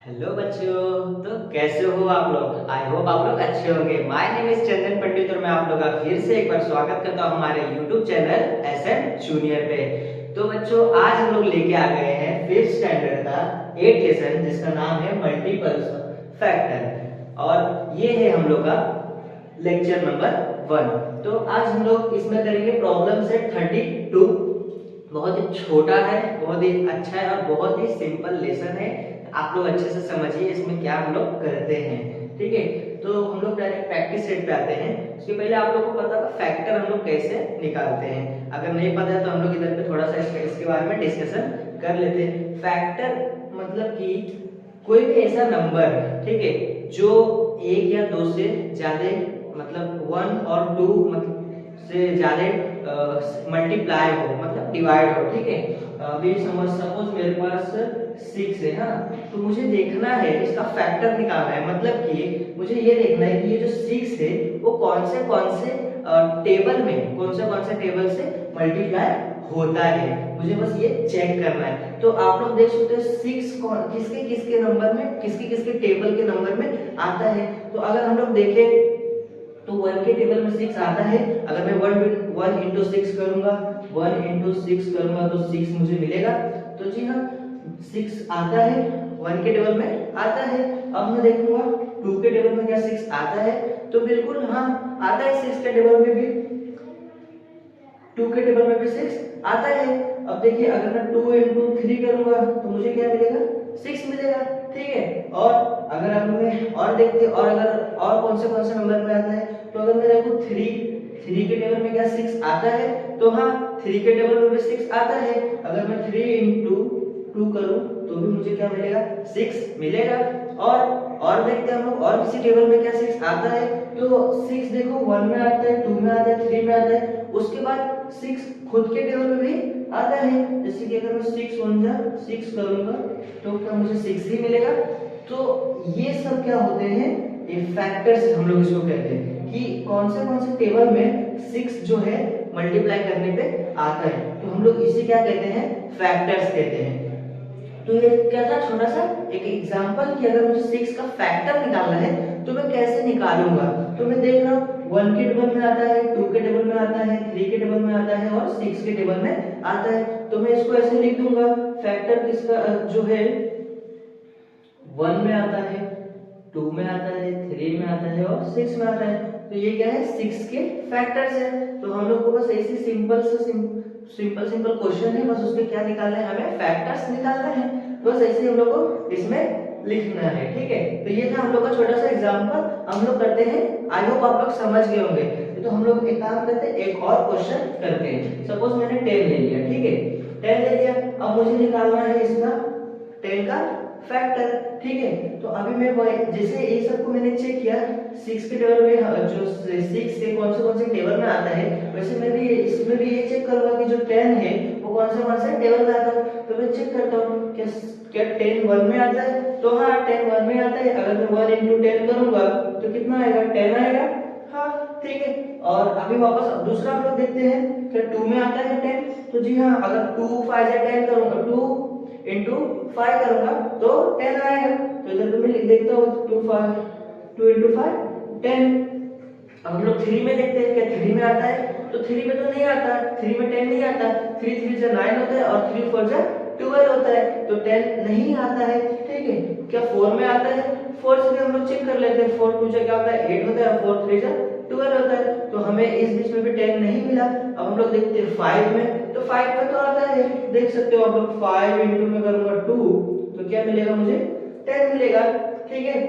Hello बच्चों। तो कैसे हो आप लोग? आई होप आप लोग अच्छे होंगे। माय नेम इज चंदन पंडित और मैं आप लोग का फिर से एक बार स्वागत करता हूं हमारे यूट्यूब चैनल एसएम जूनियर पे। तो बच्चों आज हम लोग लेके आ गए हैं 5th स्टैंडर्ड का 8 लेसन जिसका नाम है मल्टीपल फैक्टर और ये है हम लोग का लेक्चर नंबर 1। तो आज हम लोग इसमें करेंगे प्रॉब्लम सेट 32। बहुत ही छोटा है, बहुत ही अच्छा है और बहुत ही सिंपल लेसन है। आप लोग अच्छे से समझिए इसमें क्या हम लोग करते हैं। ठीक है, तो हम लोग डायरेक्ट प्रैक्टिस सेट पे आते हैं। उसके पहले आप लोग को पता होगा फैक्टर हम लोग कैसे निकालते हैं। अगर नहीं पता है तो हम लोग इधर पे थोड़ा सा इसके बारे में डिस्कशन कर लेते हैं। फैक्टर मतलब कि कोई भी ऐसा नंबर, ठीक है, जो एक या दो से ज्यादा मतलब 1 और 2 मतलब से ज्यादा मल्टीप्लाई हो मतलब डिवाइड हो। ठीक है, अभी सपोज मेरे पास 6 है, हाँ, तो मुझे देखना है इसका फैक्टर निकालना है। मतलब कि मुझे ये देखना है कि ये जो 6 है वो कौन से टेबल में कौन से टेबल से मल्टीप्लाई होता है। मुझे बस ये चेक करना है। तो आप लोग देख सकते हो 6 किसके किसके नंबर में किसके किसके टेबल के नंबर में आता है। तो अगर हम लोग देखें तो 1 के टेबल में 6 आता है। अगर मैं 1 इंटू 6 करूंगा, 1 इंटू 6 करूंगा तो 6 मुझे मिलेगा। तो जी हाँ, 6 आता है, 1 के टेबल में आता है। अब मैं देखूंगा 2 के टेबल में क्या 6 आता है, तो बिल्कुल हाँ आता है। 6 के टेबल में भी 2 के टेबल में भी 6 आता है। अब देखिए अगर मैं 2 इंटू 3 करूंगा तो मुझे क्या मिलेगा, 6 मिलेगा। ठीक है, और अगर अब मैं और देखते और अगर और कौन से नंबर में आता है, तो अगर मैं देखूं 3 के टेबल में क्या 6 आता है, तो हाँ 3 के टेबल में भी 6 आता है। अगर मैं 3 इंटू 2 करूं तो भी मुझे क्या मिलेगा, 6 मिलेगा। और देखते हैं हम लोग और किसी टेबल में क्या 6 आता है। तो 6 देखो 1 में आता है, 2 में आता है, 3 में आता है। उसके बाद 6 खुद के टेबल में भी आता है। जैसे कि अगर मैं 6 1 जा 6 करूंगा तो क्या मुझे 6 ही मिलेगा। तो ये सब क्या होते हैं, ये फैक्टर्स हम लोग इसको कहते हैं कि कौन से टेबल में 6 जो है मल्टीप्लाई करने पे आता है। तो हम लोग इसे क्या कहते हैं, फैक्टर्स कहते हैं। तो ये क्या था छोटा सा एक एग्जांपल कि अगर मुझे 6 का फैक्टर निकालना है तो मैं कैसे निकालूंगा। तो मैं देख रहा हूं 1 के टेबल में आता है, 2 के टेबल में आता है, 3 के टेबल में आता है और 6 के टेबल में आता है। तो मैं इसको ऐसे लिख दूंगा, फैक्टर किसका जो है 1 में आता है, 2 में आता है, 3 में आता है और 6 में आता है। तो ये क्या है, 6 के फैक्टर्स है। तो हम लोग को बस ऐसे सिंपल क्वेश्चन है, बस उसके क्या निकालना है, हमें फैक्टर्स निकालना है। बस ऐसे हम लोग को इसमें लिखना है। ठीक है, तो ये था हम लोग का छोटा सा एग्जांपल हम लोग करते हैं। आई होप आप लोग समझ गए होंगे। तो हम लोग एक काम करते हैं, एक और क्वेश्चन करते हैं। सपोज मैंने 10 ले लिया, ठीक है, 10 ले लिया। अब मुझे निकालना है इसका 10 का फैक्टर। ठीक है, तो अभी मैं जैसे ये सबको मैंने चेक किया 6 के टेबल में जो 6 के कौन से टेबल में आता है, वैसे मैं भी इसमें भी ये चेक करूंगा कि जो 10 है वो कौन से टेबल में आता है। तो मैं चेक करता हूँ क्या 10 1 में आता है। तो हाँ 10 1 में आता है। अगर मैं 1 इंटू 10 करूंगा तो कितना आएगा, 10 आएगा। हाँ ठीक है, और अभी वापस दूसरा हम लोग देखते हैं क्या 2 में आता है 10। तो जी हाँ, अगर 2 5 10 करूंगा, 2 इंटू 5 करूंगा तो 10 आएगा। तो इधर पे मैं लिख देता हूँ 2 इंटू 5 10। अब हम लोग 3 में देखते हैं क्या 3 में आता है। तो 3 में तो नहीं आता, 3 में 10 नहीं आता। 3 3 से 9 होता है और 3 4 से 12 होता है, तो 10 नहीं आता है। ठीक है, क्या 4 में आता है। 4 से भी हम लोग चेक कर लेते हैं, 4 2 से क्या होता है 8 होता है और 4 3 से 12 होता है। तो हमें इस बीच में भी 10 नहीं मिला। अब हम लोग देखते हैं 5 में, तो 5 में तो आता है, देख सकते हो आप लोग 5 इंटू में करूंगा 2 तो क्या मिलेगा मुझे, 10 मिलेगा। ठीक है,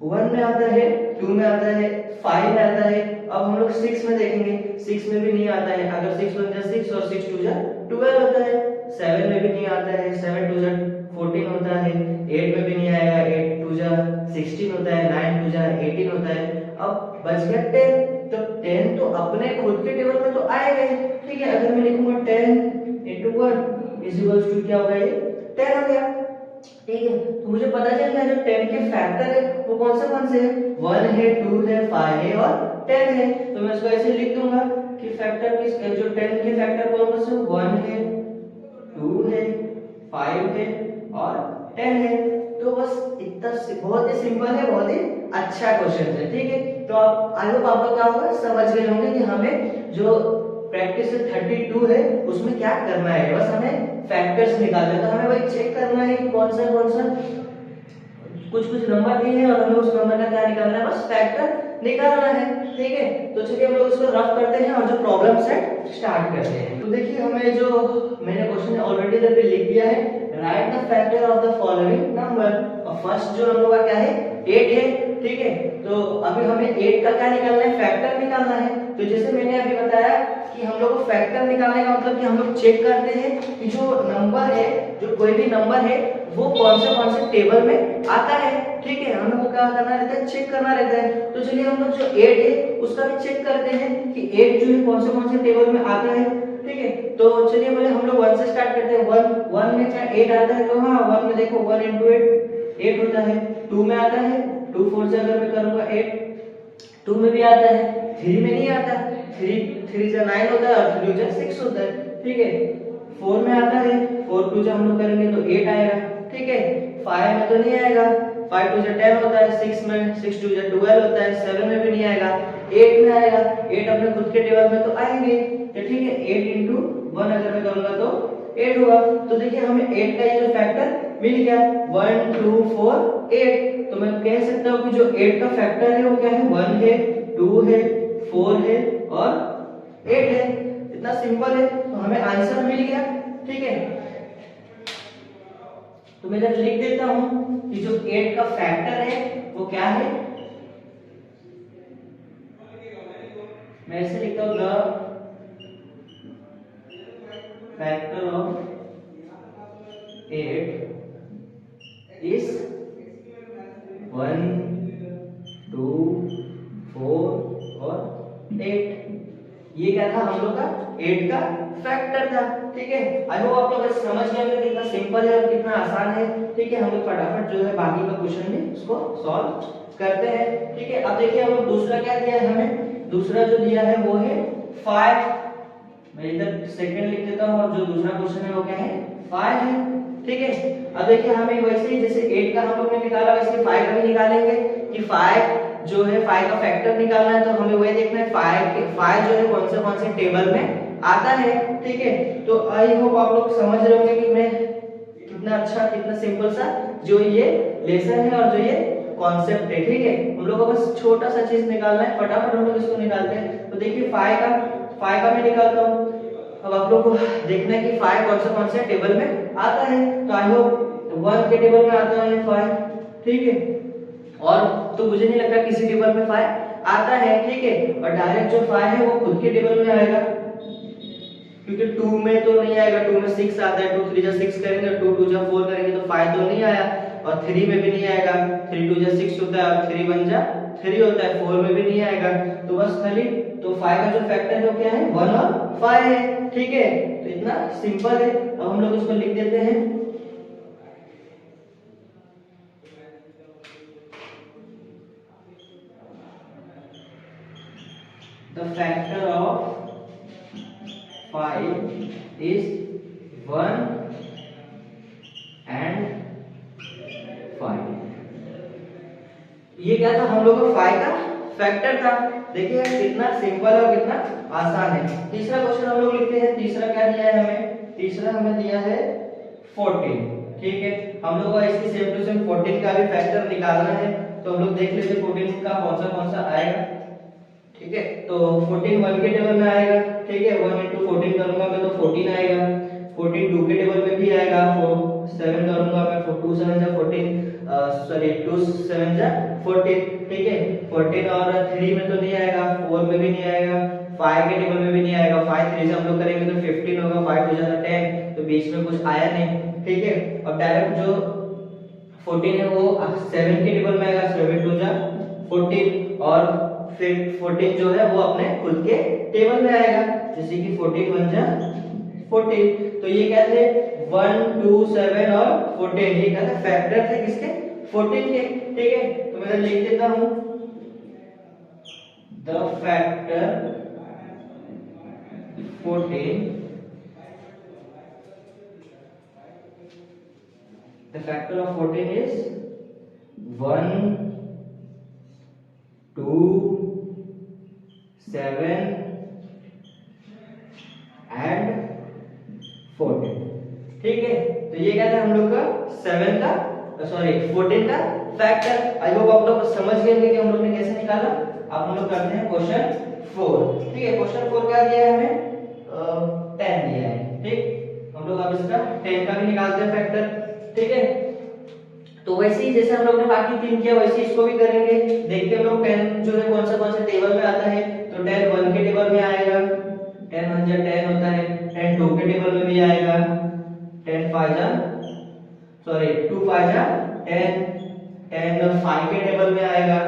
1 में आता है, 2 में आता है, 5 में आता है। अब हम लोग 6 में देखेंगे, 6 में भी नहीं आता है। अगर 6 1 जा 6 और 6 2 जा 12 होता है। 7 में भी नहीं आता है, 7 2 जा 14 होता है। 8 में भी नहीं आएगा, 8 2 जा 16 होता है, 9 2 जा 18 होता है। अब बच गया 10। तो 10 तो अपने खुद के टेबल में तो आएगा ही। ठीक है, अगर मैं लिखूंगा 10 into 1 इज इक्वल्स टू क्या होगा, ये 10 हो गया। ठीक है, तो मुझे पता चल गया जो 10 के फैक्टर है वो कौन से है, 1 है, 2 है, 5 है और 10 है। तो मैं इसको ऐसे लिख दूंगा कि फैक्टर किस जो 10 के फैक्टर कौन से 1 है, 2 है, 5 है और 10 है। तो बस बहुत ही सिंपल है, बहुत ही अच्छा क्वेश्चन है, ठीक है। तो आप आई होप आप लोग क्या होगा समझ गए होंगे कि हमें जो प्रैक्टिस 32 है उसमें क्या करना है, बस हमें फैक्टर्स निकालना है। तो हमें वही चेक करना है कि कौन सा कुछ कुछ नंबर दिए हैं और हमें उस नंबर का क्या निकालना है, बस फैक्टर निकालना है, ठीक है। तो चलिए हम लोग इसको रफ करते हैं और जो प्रॉब्लम सेट स्टार्ट करते हैं। तो देखिए हमें जो मैंने क्वेश्चन ऑलरेडी इधर पे लिख दिया है, right the factor of the following number. और फर्स्ट जो हम लोग का क्या है 8 है, ठीक है। तो अभी हमें 8 का क्या निकालना है, फैक्टर निकालना है। तो जैसे मैंने अभी बताया कि हम लोग को फैक्टर निकालने का मतलब कि हम लोग चेक करते हैं कि जो नंबर है, जो कोई भी नंबर है वो कौन से टेबल में आता है, ठीक है। हमें वो क्या करना रहता है, चेक करना रहता है। तो चलिए हम लोग जो 8 है उसका भी चेक करते हैं कि 8 जो है कौन से टेबल में आता है, ठीक है। तो चलिए पहले हम लोग 1 से स्टार्ट करते हैं। 1 में क्या 8 आता है, तो हाँ 1 में देखो 1 into 8 होता है। 2 में आता है, 2 4 से अगर मैं करूंगा 8, 2 में भी आता है। 3 में नहीं आता, 3 से 9 होता है और 3 से 6 होता है, ठीक है। 4 में आता है, 4 2 से हम लोग करेंगे तो 8 आएगा, ठीक है। 5 में तो नहीं आएगा, 5 2 से 10 होता है। 6 में 6 2 से 12 होता है। 7 में भी नहीं आएगा। 8 में आएगा, 8 अपने खुद के टेबल में तो आएंगे, तो ठीक है। 8 into 1 अगर मैं करूंगा तो 8 होगा। तो देखिए हमें 8 का ये जो फैक्टर मिल गया 1 2 4 8। तो मैं कह सकता हूँ कि जो 8 का फैक्टर है वो क्या है, 1 है, 2 है, 4 है और 8 है। इतना सिंपल है, तो हमें आंसर मिल गया, ठीक है। तो मैं इधर लिख देता हूं कि जो 8 का फैक्टर है वो क्या है, मैं ऐसे लिखता हूं द फैक्टर ऑफ 8 इज 1 2 4 और 8। ये क्या था हम लोग का 8 का फैक्टर था, ठीक है। आई होप आप लोग समझ गए होंगे कितना सिंपल है और कितना आसान है, ठीक है। हम लोग फटाफट जो है बाकी का क्वेश्चन भी उसको सॉल्व करते हैं, ठीक है। अब देखिए हम लोग दूसरा क्या दिया है, हमें दूसरा जो दिया है वो है 5। मैं इधर सेकंड लिख देता हूं और जो दूसरा क्वेश्चन है वो क्या है 5 है, ठीक है। अब देखिए हमें वैसे ही जैसे 8 का हम लोग ने निकाला वैसे 5 का भी निकालेंगे कि 5 जो है 5 का फैक्टर निकालना है। तो हमें वही देखना है 5 जो है कौन से टेबल में आता है, ठीक है। तो आई होप आप लोग समझ रहे होंगे कि मैं कितना अच्छा कितना सिंपल सा जो ये लेसन है और जो ये कॉन्सेप्ट है, ठीक है। हम लोग को बस छोटा सा चीज निकालना है, फटाफट हम लोग इसको निकालते हैं। तो देखिए 5 का मैं निकालता हूँ। अब आप लोग को देखना है कि 5 कौन से टेबल में आता है। तो आई होप 1 के टेबल में आता है 5, ठीक है। और तो मुझे नहीं लगता किसी टेबल में 5 आता है, ठीक है। और डायरेक्ट जो 5 है वो खुद के टेबल में आएगा, क्योंकि 2 में तो नहीं आएगा। 2 में 6 आता है, 2 3 जा 6 करेंगे, 2 2 जा 4 करेंगे तो 5 तो नहीं आया। और 3 में भी नहीं आएगा, 3 2 जा 6 होता है और 3 1 जा 3 होता है। 4 में भी नहीं आएगा, तो बस खाली तो 5 का जो फैक्टर है वो क्या है 1 और 5 है, ठीक है। तो इतना सिंपल है। अब हम लोग इसको लिख देते हैं the factor of 5 is 1 and 5। ये क्या था हम लोग का 5 का फैक्टर था। देखिए कितना सिंपल और कितना आसान है। तीसरा क्वेश्चन हम लोग लिखते हैं। तीसरा क्या दिया है हमें, तीसरा हमें दिया है 14, ठीक है। हम लोग को इसकी सेम टू सेम 14 का भी फैक्टर निकालना है। तो हम लोग देख लेते हैं 14 का कौन सा आएगा, ठीक है। तो 14 1 के टेबल में आएगा, ठीक है। 1 into 14 करूंगा मैं तो 14 आएगा। 14 2 के टेबल में भी आएगा। 7 करूंगा मैं 2 7 जा 14, सॉरी 2 7 जा 14, ठीक है। 14 और 3 में तो नहीं आएगा, 4 में भी नहीं आएगा, 5 के टेबल में भी नहीं आएगा। 5 3 से हम लोग करेंगे तो 15 होगा। 5 2 जा 10, तो बीच में कुछ आया नहीं, ठीक है। अब डायरेक्ट जो 14 है वो 7 के टेबल में आएगा। 7 2 जा 14 और फिर 14 जो है वो अपने खुद के टेबल में आएगा, जैसे कि 14 1 जा 14। तो ये क्या थे 1 2 7 और 14, ये क्या थे फैक्टर थे किसके 14 के, ठीक है। तो मैं लिख देता हूं the factor 14, the factor of 14 is 1 2 7 and 14। ठीक है, तो ये क्या था हम लोग का 7 का 14 का फैक्टर। आई होप आप लोग समझ गए कि हम लोग ने कैसे निकाला। अब हम लोग करते हैं क्वेश्चन 4। ठीक है, क्वेश्चन 4 क्या दिया है हमें, 10 दिया है। ठीक, हम लोग अब इसका 10 का भी निकालते हैं फैक्टर। ठीक है, तो वैसे ही जैसे हम लोग ने बाकी 3 किया वैसे इसको भी करेंगे। देखते हैं हम लोग 10 जो है कौन सा टेबल में आता है। तो 10 1 के टेबल में आएगा, 10 1 जा 10 होता है। 10 2 के टेबल में भी आएगा, 10 5 जा 2 5 जा 10, 10 5 के टेबल में आएगा,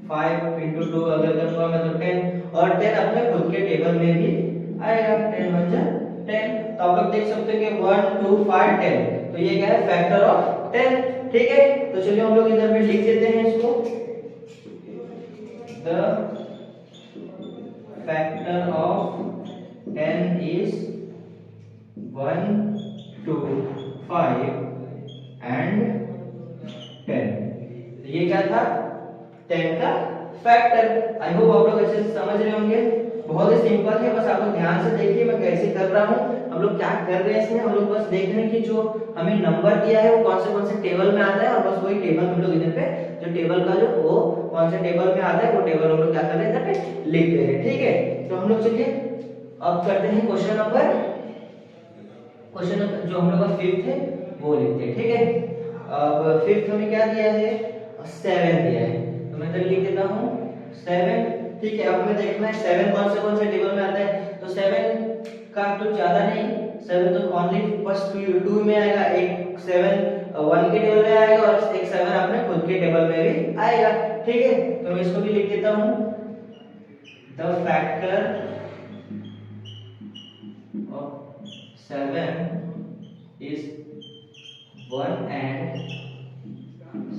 5 into 2 अगर करूंगा मैं तो 10, और 10 अपने खुद के टेबल में भी आएगा, 10 1 जा 10। तो आप लोग देख सकते हो कि 1 2 5 10, तो ये क्या है फैक्टर ऑफ 10। ठीक है, तो चलिए हम लोग इधर पे लिख देते हैं इसको, the factor of 10 is 1 2 5 and 10। ये क्या था 10 का फैक्टर। आई होप आप लोग अच्छे से समझ रहे होंगे। बहुत ही सिंपल है, बस आप लोग ध्यान से देखिए मैं कैसे कर रहा हूँ। हम लोग क्या कर रहे हैं इसमें, हम लोग बस देख रहे हैं कि जो हमें नंबर दिया है वो कौन से टेबल में आता है, और बस वही टेबल हम लोग इधर पे जो टेबल का जो वो कौन से टेबल में आता है वो टेबल हम लोग क्या कर रहे हैं इधर पे लिख दे रहे हैं। ठीक है, तो हम लोग चलिए अब करते हैं क्वेश्चन नंबर जो हम लोग का 5th है वो लिखते हैं। ठीक है, अब 5th हमें क्या दिया है, 7 दिया है, तो मैं इधर लिख देता हूँ 7। ठीक है, अब हमें देखना है 7 कौन से टेबल में आता है। तो 7 का तो ज्यादा नहीं, 7 तो ओनली बस 2 में आएगा, एक 7 1 के टेबल में आएगा और एक 7 अपने खुद के टेबल में भी आएगा। ठीक है, तो मैं इसको भी लिख देता हूँ, the factor of 7 is 1 and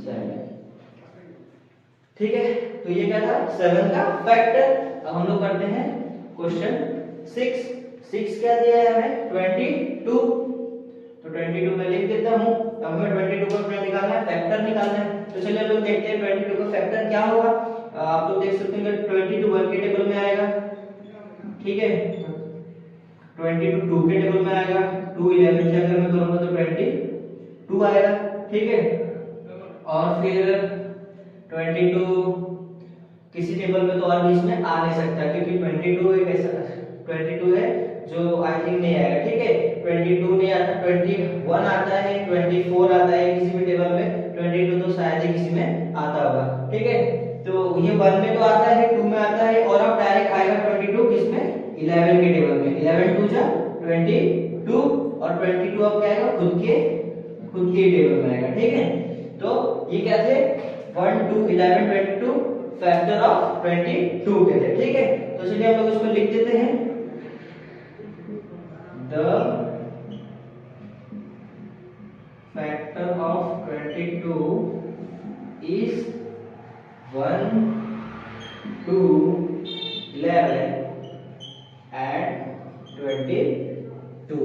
7। ठीक है, तो ये क्या था 7 का फैक्टर। अब हम लोग करते हैं क्वेश्चन 6। 6 क्या दिया है हमें 22, तो 22 में लिख देता हूँ। अब हमें 22 का क्या निकालना है, फैक्टर निकालना है। तो चलिए हम लोग देखते हैं 22 का फैक्टर क्या होगा। आप लोग देख सकते हैं 22 1 के टेबल में आएगा। ठीक है, 22 2 के टेबल में आएगा, 2 11 से अगर मैं करूंगा तो 22 आएगा। ठीक है, और फिर 22 किसी टेबल में तो और बीच में आ नहीं सकता, क्योंकि 22 एक ऐसा 22 है जो आई थिंक नहीं आएगा। ठीक है, 22 नहीं आता, 21 आता है, 24 आता है किसी भी टेबल में, 22 तो शायद ही किसी में आता होगा। ठीक है, तो ये 1 में तो आता है, 2 में आता है, और अब डायरेक्ट आएगा 22 किसमें 11 के टेबल में, 11 2 जा 22, और 22 अब क्या आएगा खुद के टेबल में आएगा। ठीक है, तो ये क्या थे 1 2 11 22 फैक्टर ऑफ 22 के थे। ठीक है, तो चलिए हम लोग इसको लिख देते हैं, the factor of 22 is 1 2 11 and 22। तो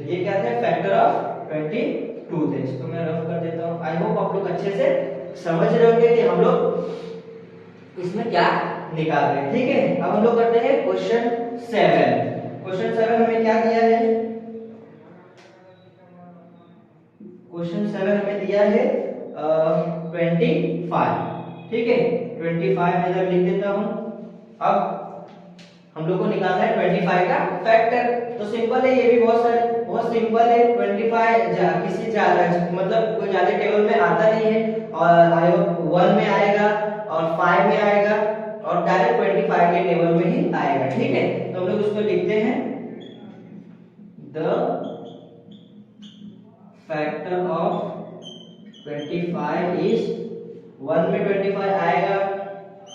ये क्या थे फैक्टर ऑफ 22 थे। इसको मैं रफ कर देता हूँ। आई होप आप लोग अच्छे से समझ रहे होंगे कि हम लोग इसमें क्या निकाल रहे हैं। ठीक है, अब हम लोग करते हैं क्वेश्चन 7। क्वेश्चन 7 हमें क्या दिया है, क्वेश्चन 7 हमें दिया है 25। ठीक है, 25 में इधर लिख देता हूँ। अब हम लोग को निकालना है 25 का फैक्टर। तो सिंपल है, ये भी बहुत सिंपल है। 25 किसी ज्यादा मतलब कोई ज्यादा टेबल में आता नहीं है, और आई होप 1 में आएगा और 5 में आएगा और डायरेक्ट 25 के टेबल में ही आएगा। ठीक है, तो हम लोग उसको लिखते हैं, द फैक्टर ऑफ 25 इज 1 में 25 आएगा,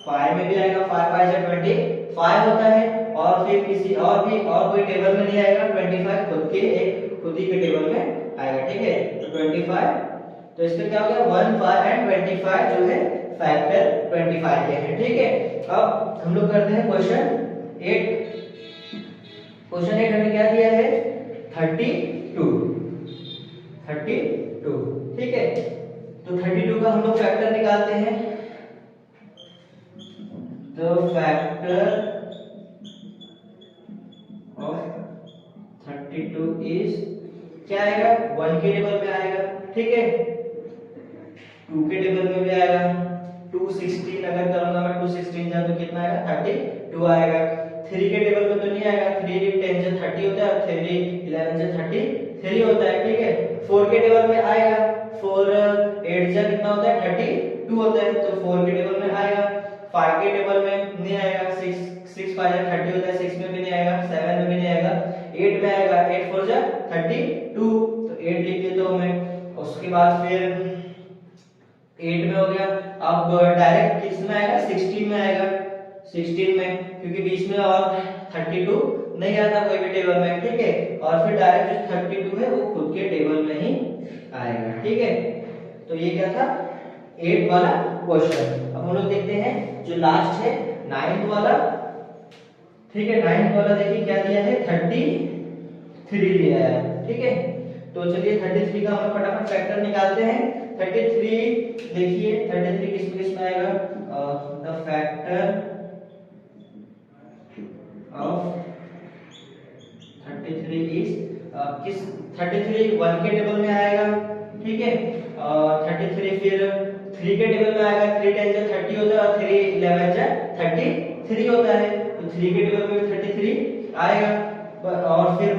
5 में भी आएगा, 5 5 जा 25 होता है, और फिर किसी और कोई टेबल में नहीं आएगा, 25 खुद ही के टेबल में आएगा। ठीक है, तो 25, तो इसका क्या हो गया 1 5 एंड 25 जो है फैक्टर 25 के हैं। ठीक है, अब हम लोग करते हैं क्वेश्चन 8। क्वेश्चन 8 हमें क्या दिया है 32। ठीक है, तो 32 का हम लोग फैक्टर निकालते हैं। तो फैक्टर ऑफ 32 इज क्या आएगा, 1 के टेबल में आएगा, ठीक है, 2 के टेबल में भी आएगा, 216 अगर करूंगा मैं 216 जा तो कितना आएगा 32 आएगा। 3 के टेबल में तो नहीं आएगा, 3 10 से 30 होता है, 3 11 से 33 होता है, ठीक है। 4 के टेबल में आएगा, 4 8 जा कितना होता है 32 होता है, तो 4 के टेबल में आएगा। 5 के टेबल में नहीं आएगा, 6 5 जा 30 होता है, 6 में भी नहीं आएगा, 7 में भी नहीं आएगा, 8 में आएगा, 8 4 जा 32, तो 8 लिख देता हूं मैं। उसके बाद फिर 8 में हो गया। अब डायरेक्ट किस में आएगा, 16 में आएगा, 16 में, क्योंकि बीच में और 32 नहीं आता कोई भी टेबल में, ठीक है। और फिर डायरेक्ट जो 32 है वो खुद के टेबल में ही आएगा, ठीक है। तो ये क्या था 8 वाला क्वेश्चन। अब हम लोग देखते हैं जो लास्ट है 9th वाला, ठीक है। 9th वाला देखिए क्या दिया है, 33 दिया है, ठीक है। तो चलिए 33 का हम फटाफट फैक्टर निकालते हैं। 33 देखिए 33 किस में आएगा, द फैक्टर ऑफ 33 इज किस 33 1 के टेबल में आएगा, ठीक है। 33 फिर 3 के टेबल में आएगा, 3 10 से 30 होता है और 3 11 से 33 होता है, तो 3 के टेबल में भी 33 आएगा। और फिर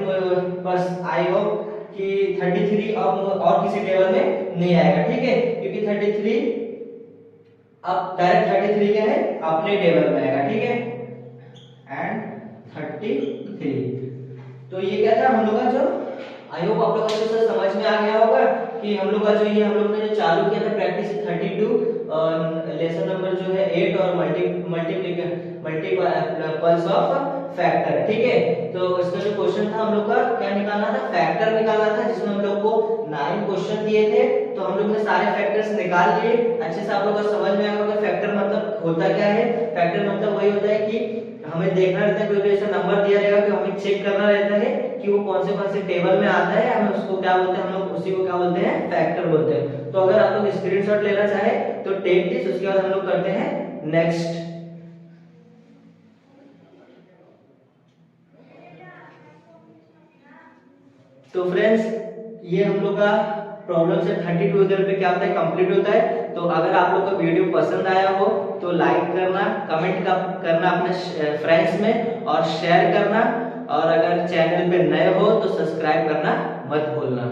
बस आई होप कि 33 अब और किसी टेबल में नहीं आएगा, ठीक है, क्योंकि 33 अब डायरेक्ट 33 क्या है अपने टेबल में आएगा, ठीक है। एंड 33, तो ये क्या था हम लोग का जो, आई होप आप लोगों को अच्छे से समझ में आ गया होगा कि हम लोग का जो ये हम लोग ने जो चालू किया था प्रैक्टिस 32 लेसन नंबर जो है 8 और मल्टीपल्स ऑफ फैक्टर, ठीक है। तो इसका जो क्वेश्चन था हम लोग का क्या निकालना था, फैक्टर निकालना था, जिसमें हम लोग को 9 क्वेश्चन दिए थे। तो हम लोग ने सारे फैक्टर्स निकाल लिए, अच्छे से आप लोगों को समझ में आएगा कि फैक्टर मतलब होता क्या है। फैक्टर मतलब वही होता है कि हमें देखना रहता है, कोई भी ऐसा नंबर दिया रहेगा कि हमें चेक करना रहता है कि वो कौन से टेबल में आता है, हम उसको क्या बोलते हैं, हम लोग उसी को क्या बोलते हैं, फैक्टर बोलते हैं। तो अगर आप लोग स्क्रीनशॉट लेना चाहे तो टेक दिस, उसके बाद हम लोग करते हैं नेक्स्ट। तो फ्रेंड्स ये हम लोग का प्रॉब्लम से 32 इधर पे क्या होता है कंप्लीट होता है। तो अगर आप लोग का वीडियो पसंद आया हो तो लाइक करना, कमेंट करना अपने फ्रेंड्स में और शेयर करना, और अगर चैनल पे नए हो तो सब्सक्राइब करना मत भूलना।